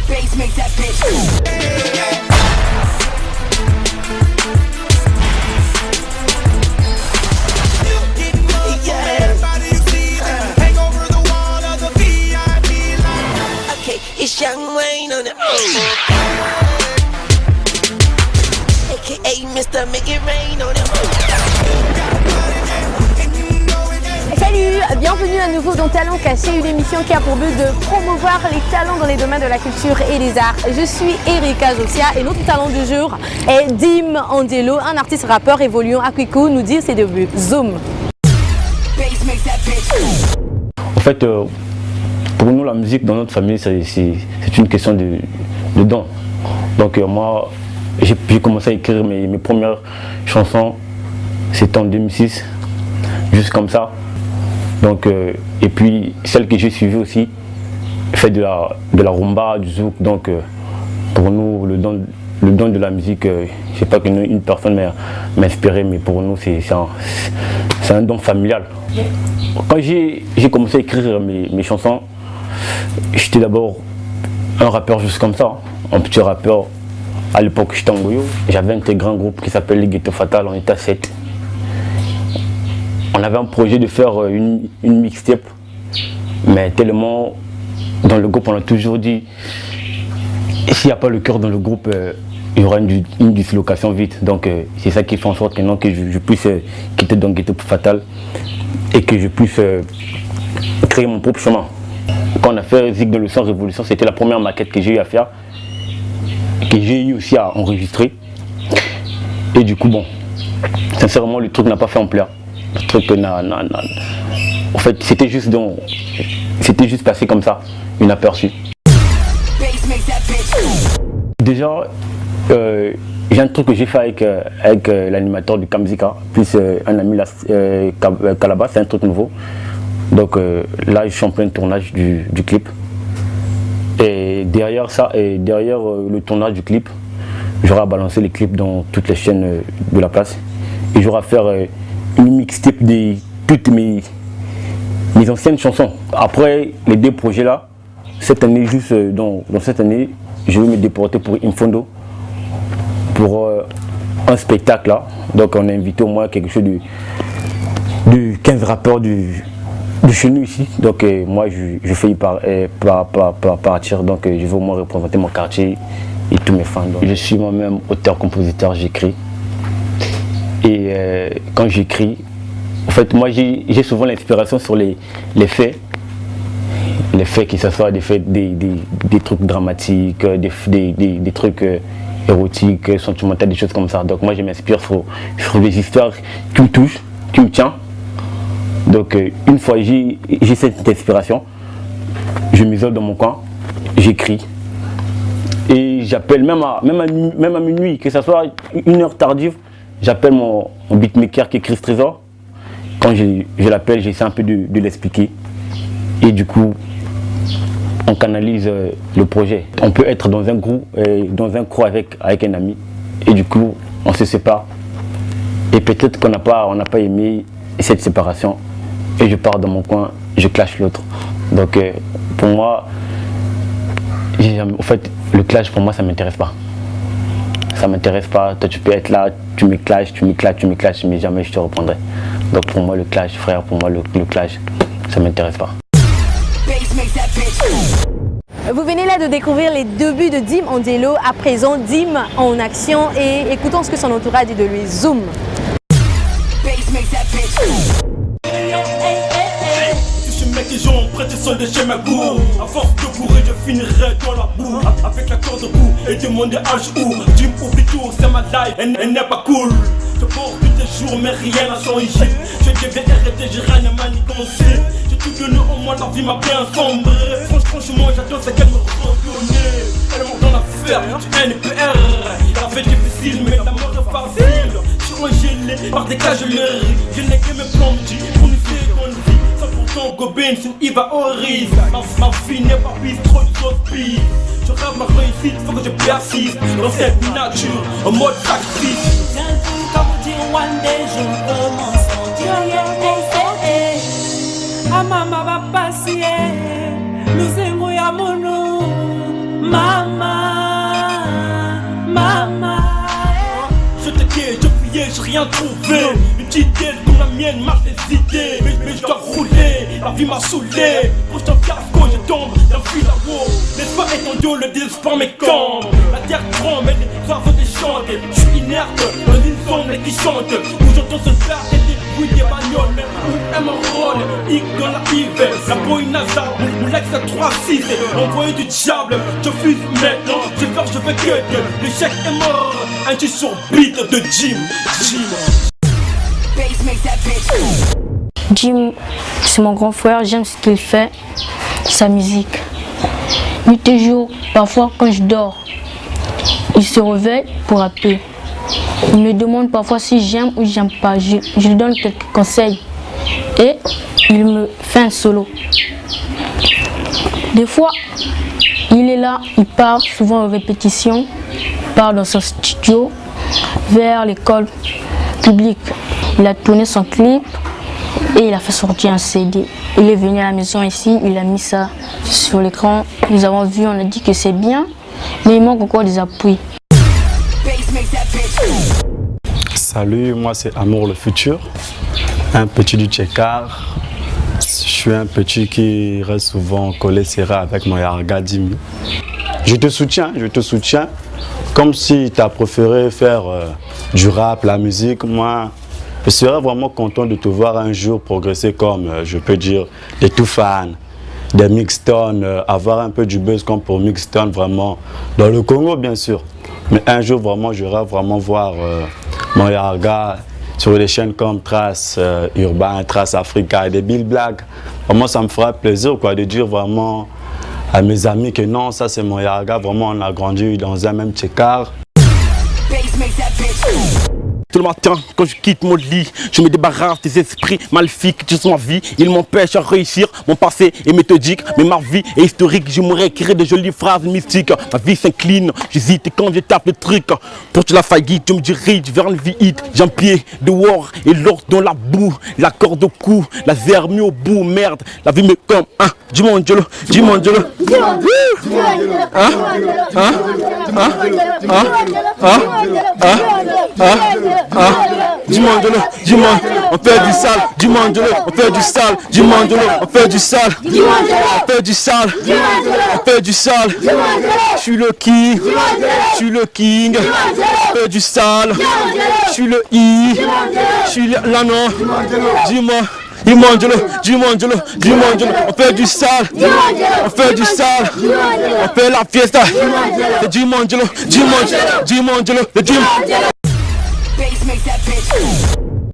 Bass makes that bitch. It's Young Wayne on the AKA Mr. Make It Rain on the Salut, bienvenue à nouveau dans Talents Cachés, une émission qui a pour but de promouvoir les talents dans les domaines de la culture et des arts. Je suis Erika Josia et notre talent du jour est Dim Angelo, un artiste rappeur évoluant à Kwiku, nous dire ses débuts. Zoom. En fait, pour nous, la musique dans notre famille, c'est une question de don. Donc moi, j'ai commencé à écrire mes premières chansons, c'était en 2006, juste comme ça. Donc, et puis celle que j'ai suivie aussi fait de la rumba, du zouk. Donc pour nous, le don de la musique, je ne sais pas qu'une personne m'a inspiré, mais pour nous, c'est un don familial. Quand j'ai commencé à écrire mes chansons, j'étais d'abord un rappeur juste comme ça, un petit rappeur. À l'époque, j'étais en Goyo. J'avais intégré un groupe qui s'appelle Les Ghetto Fatal, on était à 7. On avait un projet de faire une mixtape, mais tellement dans le groupe, on a toujours dit s'il n'y a pas le cœur dans le groupe, il y aura une dislocation vite. Donc c'est ça qui fait en sorte que, que je puisse quitter dans Ghetto Fatal et que je puisse créer mon propre chemin. Quand on a fait Zig de le sang Révolution, c'était la première maquette que j'ai eu à faire, que j'ai eu aussi à enregistrer. Et du coup, bon, sincèrement, le truc n'a pas fait ampleur. Le truc en fait, c'était juste passé comme ça, inaperçu. Déjà, j'ai un truc que j'ai fait avec l'animateur du Kamzika, plus un ami Calaba, c'est un truc nouveau. Donc là, je suis en plein tournage du clip. Et derrière le tournage du clip, j'aurai à balancer les clips dans toutes les chaînes de la place. Et j'aurai à faire une mixtape de toutes mes anciennes chansons. Après les deux projets là, cette année, juste dans cette année, je vais me déporter pour Infondo, pour un spectacle là. Donc on a invité au moins quelque chose de 15 rappeurs de chez nous ici. Donc moi je fais partir, donc je vais au moins représenter mon quartier et tous mes fans. Donc, je suis moi-même auteur-compositeur, j'écris. Et quand j'écris, en fait moi j'ai souvent l'inspiration sur les faits. Les faits, que ce soit des faits, des trucs dramatiques, des trucs érotiques, sentimentaux, des choses comme ça. Donc moi je m'inspire sur des histoires qui me touchent, qui me tiennent. Donc une fois j'ai cette inspiration, je m'isole dans mon coin, j'écris. Et j'appelle même à minuit, que ce soit une heure tardive, j'appelle mon beatmaker qui est Chris Trésor. Quand je l'appelle, j'essaie un peu de l'expliquer. Et du coup, on canalise le projet. On peut être dans un groupe, dans un crew avec un ami. Et du coup, on se sépare. Et peut-être qu'on n'a pas aimé cette séparation. Et je pars dans mon coin, je clash l'autre. Donc pour moi, en fait, le clash pour moi ça m'intéresse pas. Ça m'intéresse pas. Toi tu peux être là, tu me clashes, mais jamais je te reprendrai. Donc pour moi le clash, frère, pour moi le clash, ça m'intéresse pas. Vous venez là de découvrir les débuts de Dim Angelo, à présent Dim en action, et écoutons ce que son entourage dit de lui. Zoom. Qui ont prêté sol de chez ma goût. À force de courir, je finirai dans la boue. Avec la corde au cou et demander âge où. Jim oublie tout, c'est ma life, elle n'est pas cool. Je porte tous les jours, mais rien n'a changé. Je deviens arrêté, j'ai rien à manigancer. J'ai tout donné, au moins la vie m'a bien sombré. Franchement, j'adore ce qu'elle me redonnait. Elle monte dans l'affaire du NPR. La fait difficile, mais la mort est facile. Je suis gelé par des cajoleries. Je n'ai que mes plans pour nous faire qu'on vit. Sans gobin, sous Iva Oris. Ma vie n'est pas piste, trop de choses pires. Je rêve ma réussite, faut que je persiste dans cette nature, en mode sacrifice. Tiens le coup, comme on dit, one day, je commence mon Dieu, ah maman va passer, nous aimons à mon nom, maman. rien trouvé. Une petite idée comme la mienne m'a fait hésiter. Mais je dois rouler, la vie m'a saoulé. Prochain fiasco, je tombe d'un fil à l'eau. L'espoir est en dos, le désespoir m'écampe. La terre tremble, les oiseaux déchantent. Je suis inerte, dans une zone qui chante. Où j'entends se faire des bruits des bagnoles. Où est mon rôle, hic dans la hiver. La boîte nasale, mon lex à 3-6. Envoyé du diable, je fuse maintenant. Je peur, je veux que l'échec est mort. Un G sur beat de Jim. Jim, c'est mon grand frère, j'aime ce qu'il fait, sa musique. Nuit et jour, parfois quand je dors, il se réveille pour rapper. Il me demande parfois si j'aime ou j'aime pas. Je lui donne quelques conseils et il me fait un solo. Des fois, il est là, il part souvent aux répétitions, il part dans son studio vers l'école publique. Il a tourné son clip et il a fait sortir un CD. Il est venu à la maison ici, il a mis ça sur l'écran. Nous avons vu, on a dit que c'est bien, mais il manque encore des appuis. Salut, moi c'est Amour le futur, un petit du Tchekar. Je suis un petit qui reste souvent collé serré avec mon Yarga Dimi. Je te soutiens. Comme si tu as préféré faire du rap, la musique, moi je serais vraiment content de te voir un jour progresser comme, je peux dire, des Toufan, des Mixton, avoir un peu du buzz comme pour Mixton vraiment, dans le Congo bien sûr. Mais un jour vraiment, j'aimerais vraiment voir mon Yarga sur des chaînes comme Trace Urbain, Trace Africa et des Bill Black. Vraiment ça me ferait plaisir quoi, de dire vraiment à mes amis que non, ça c'est mon Yarga, vraiment on a grandi dans un même Tchekar. Tout le matin, quand je quitte mon lit, je me débarrasse des esprits maléfiques qui sont ma vie. Ils m'empêchent à réussir. Mon passé est méthodique, mais ma vie est historique. Je m'aurais écrit de jolies phrases mystiques. Ma vie s'incline, j'hésite et quand je tape le truc. Pour que la faillite, je me dirige vers une vie hit. J'ai un pied dehors et l'autre dans la boue. La corde au cou, la zère mis au bout. Merde, la vie me comme un. Dis-moi Angelo, dis-moi Angelo. Dis-moi Angelo, dis-moi, on fait du sale. Dis-moi Angelo, on fait du sale. Dis-moi Angelo, on fait du sale. On fait du sale. On fait du sale. Je suis le king, je suis le king. On fait du sale. Je suis le I, je suis l'annon. Dis-moi. Dis-moi Angelo, dis-moi Angelo, dis-moi Angelo, on fait du sale, on fait du sale, on fait la fiesta. Dis-moi Angelo, dis-moi Angelo, dis-moi.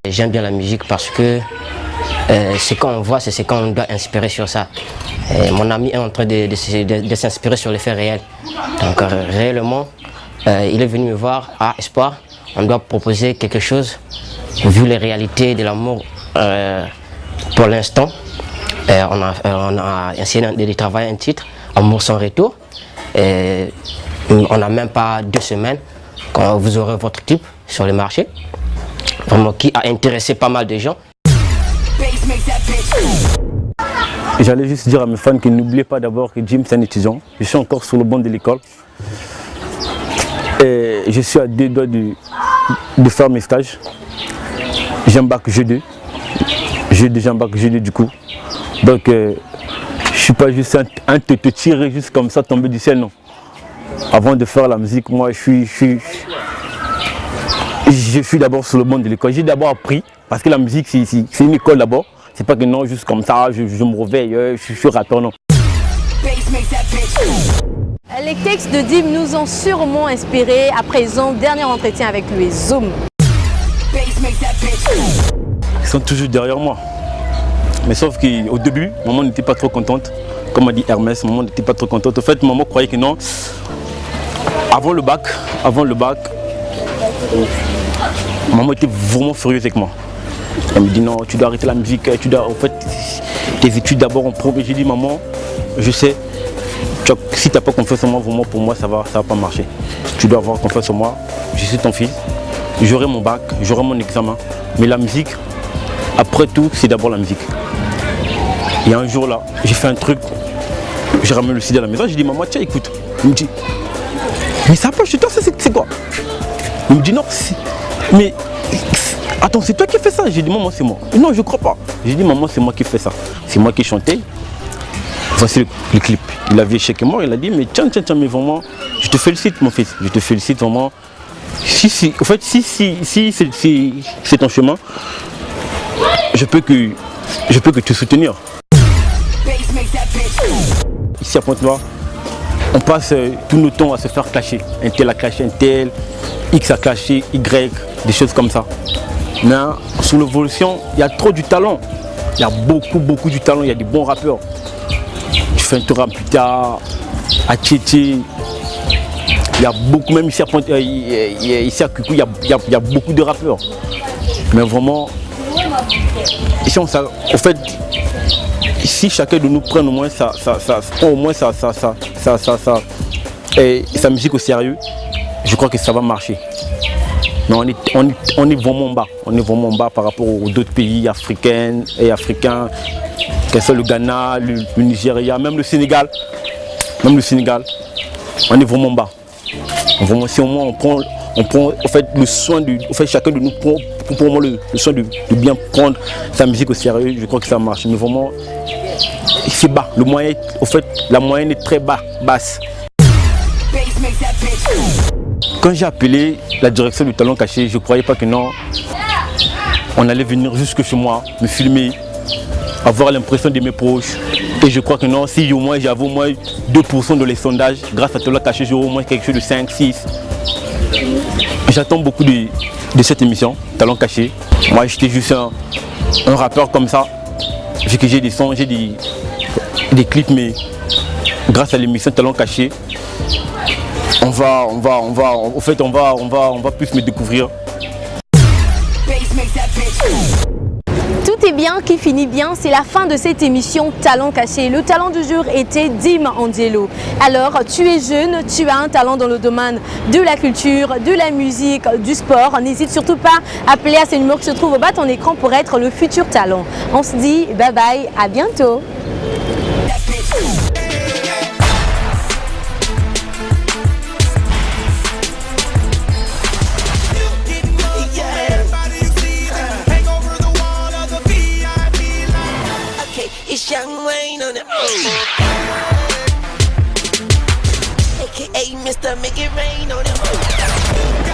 J'aime bien la musique parce que ce qu'on voit, c'est ce qu'on doit inspirer sur ça. Et mon ami est en train de s'inspirer sur les faits réels. Donc réellement, il est venu me voir à Espoir. On doit proposer quelque chose, vu les réalités de l'amour pour l'instant. On a essayé de travailler un titre, Amour sans retour. Et on n'a même pas 2 semaines quand vous aurez votre clip sur le marché. Vraiment qui a intéressé pas mal de gens. J'allais juste dire à mes fans qu'ils n'oublient pas d'abord que Jim c'est un étudiant. Je suis encore sur le banc de l'école. Et je suis à 2 doigts de faire mes stages. J'ai un bac G2. J'ai déjà un bac G2 du coup. Donc je ne suis pas juste un te tirer juste comme ça, tomber du ciel, non. Avant de faire la musique, moi je suis d'abord sur le banc de l'école. J'ai d'abord appris, parce que la musique c'est une école d'abord. C'est pas que non, juste comme ça, je me réveille, je suis rappeur, non. Les textes de Dim nous ont sûrement inspirés. À présent, dernier entretien avec lui, Zoom. Ils sont toujours derrière moi. Mais sauf qu'au début, maman n'était pas trop contente. Comme a dit Hermès, maman n'était pas trop contente. En fait, maman croyait que non. Avant le bac, maman était vraiment furieuse avec moi. Elle me dit non, tu dois arrêter la musique, tu dois en fait tes études d'abord en pro. J'ai dit maman, je sais, si tu n'as pas confiance en moi, vraiment pour moi ça va pas marcher. Tu dois avoir confiance en moi, je suis ton fils, j'aurai mon bac, j'aurai mon examen. Mais la musique, après tout, c'est d'abord la musique. Et un jour là, j'ai fait un truc, j'ai ramené le CD à la maison, j'ai dit maman tiens écoute. Il me dit, mais ça approche de toi, ça c'est quoi? Il me dit non, mais Attends, c'est toi qui fais ça? J'ai dit, maman, c'est moi. Non, je crois pas. J'ai dit, maman, c'est moi qui fais ça. C'est moi qui chantais. Voici le clip. Il a vu Échec et Mort, il a dit, mais tiens, mais vraiment, je te félicite, mon fils. Je te félicite vraiment. Si c'est ton chemin, je peux que te soutenir. Ici à Pointe-Noire, on passe tout notre temps à se faire clasher. Un tel a clashé un tel, X a clashé Y, des choses comme ça. Mais sur l'évolution, il y a trop du talent. Il y a beaucoup du talent, il y a des bons rappeurs. Tu fais un tour à Puta, à Tchétché. Il y a beaucoup, même ici à Kuku, il y a beaucoup de rappeurs. Mais vraiment, ici, au fait, si chacun de nous prend au moins sa musique au sérieux, je crois que ça va marcher. Mais on est vraiment bas. On est vraiment bas par rapport aux d'autres pays africains, que ce soit le Ghana, le Nigeria, même le Sénégal. On est vraiment bas. Vraiment, si au moins on prend en fait, le soin de. En fait, chacun de nous prend le soin de bien prendre sa musique au sérieux, je crois que ça marche. Mais vraiment, c'est bas. Le moyen, en fait, la moyenne est très basse. Quand j'ai appelé la direction du Talent Caché, je ne croyais pas que non, on allait venir jusque chez moi, me filmer, avoir l'impression de mes proches. Et je crois que non, si au moins j'avais au moins 2% de les sondages, grâce à Talent Caché, j'aurais au moins quelque chose de 5, 6. J'attends beaucoup de cette émission, Talent Caché. Moi, j'étais juste un rappeur comme ça. Vu que j'ai des sons, j'ai des clips, mais grâce à l'émission Talent Caché, on va plus me découvrir. Tout est bien qui finit bien, c'est la fin de cette émission Talent Caché. Le talent du jour était Dim Angelo. Alors, tu es jeune, tu as un talent dans le domaine de la culture, de la musique, du sport. N'hésite surtout pas à appeler à ces numéros qui se trouvent au bas de ton écran pour être le futur talent. On se dit bye bye, à bientôt. It's Young Wayne on it. AKA Mr. Make It Rain on it.